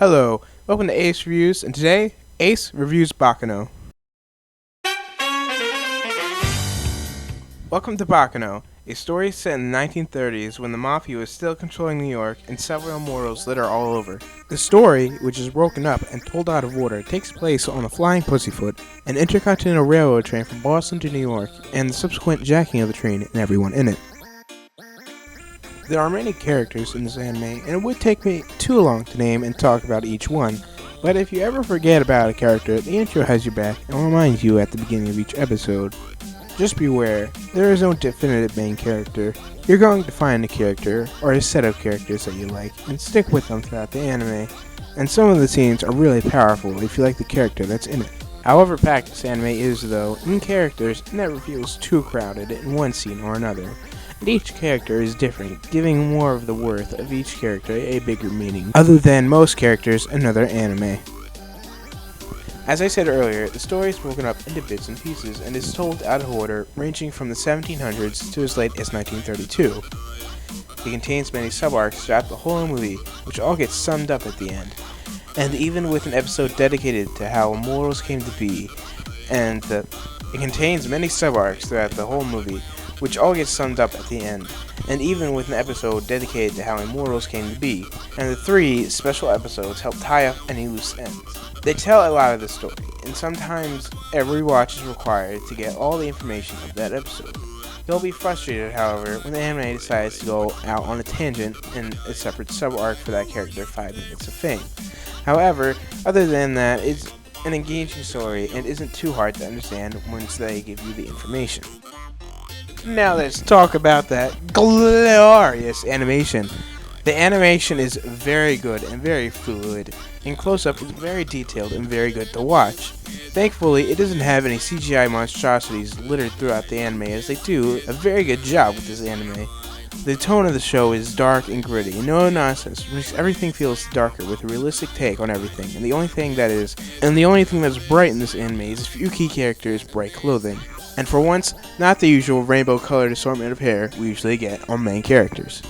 Hello, welcome to Ace Reviews, and today, Ace reviews Baccano. Welcome to Baccano, a story set in the 1930s when the Mafia was still controlling New York and several immortals litter all over. The story, which is broken up and told out of order, takes place on the Flying Pussyfoot, an intercontinental railroad train from Boston to New York, and the subsequent jacking of the train and everyone in it. There are many characters in this anime, and it would take me too long to name and talk about each one, but if you ever forget about a character, the intro has your back and reminds you at the beginning of each episode. Just beware, there is no definitive main character. You're going to find a character, or a set of characters that you like, and stick with them throughout the anime, and some of the scenes are really powerful if you like the character that's in it. However packed this anime is though, in characters, it never feels too crowded in one scene or another. And each character is different, giving more of the worth of each character a bigger meaning, other than most characters in other anime. As I said earlier, the story is broken up into bits and pieces and is told out of order, ranging from the 1700s to as late as 1932. It contains many sub-arcs throughout the whole movie, which all get summed up at the end. And even with an episode dedicated to how immortals came to be, it contains many sub-arcs throughout the whole movie, which all gets summed up at the end, and even with an episode dedicated to how immortals came to be, and the 3 special episodes help tie up any loose ends. They tell a lot of the story, and sometimes every watch is required to get all the information of that episode. You'll be frustrated, however, when the anime decides to go out on a tangent in a separate sub-arc for that character 5 minutes of fame. However, other than that, it's an engaging story and isn't too hard to understand once they give you the information. Now let's talk about that glorious animation. The animation is very good and very fluid. In close-up, it's very detailed and very good to watch. Thankfully, it doesn't have any CGI monstrosities littered throughout the anime, as they do a very good job with this anime. The tone of the show is dark and gritty, and no nonsense, which makes everything feels darker with a realistic take on everything. And the only thing that's bright in this anime is a few key characters' bright clothing. And for once, not the usual rainbow-colored assortment of hair we usually get on main characters.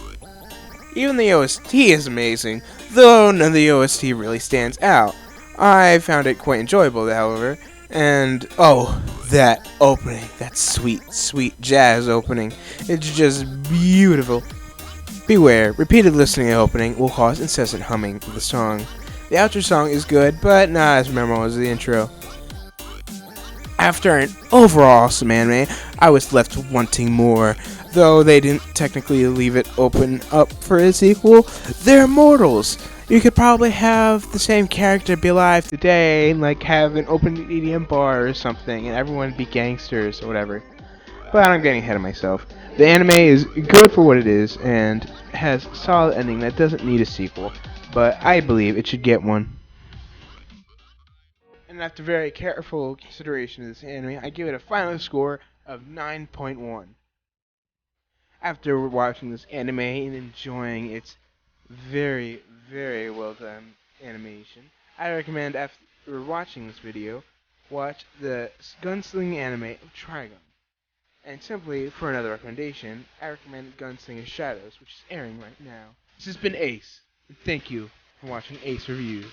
Even the OST is amazing, though none of the OST really stands out. I found it quite enjoyable, however, and oh, that opening, that sweet, sweet jazz opening, it's just beautiful. Beware, repeated listening to the opening will cause incessant humming of the song. The outro song is good, but not as memorable as the intro. After an overall awesome anime, I was left wanting more. Though they didn't technically leave it open up for a sequel, they're immortals. You could probably have the same character be alive today and like have an open EDM bar or something and everyone be gangsters or whatever. But I'm getting ahead of myself. The anime is good for what it is and has a solid ending that doesn't need a sequel, but I believe it should get one. And after very careful consideration of this anime, I give it a final score of 9.1. After watching this anime and enjoying its very, very well done animation, I recommend after watching this video, watch the Gunslinging anime of Trigun. And simply, for another recommendation, I recommend Gunslinger Shadows, which is airing right now. This has been Ace, and thank you for watching Ace Reviews.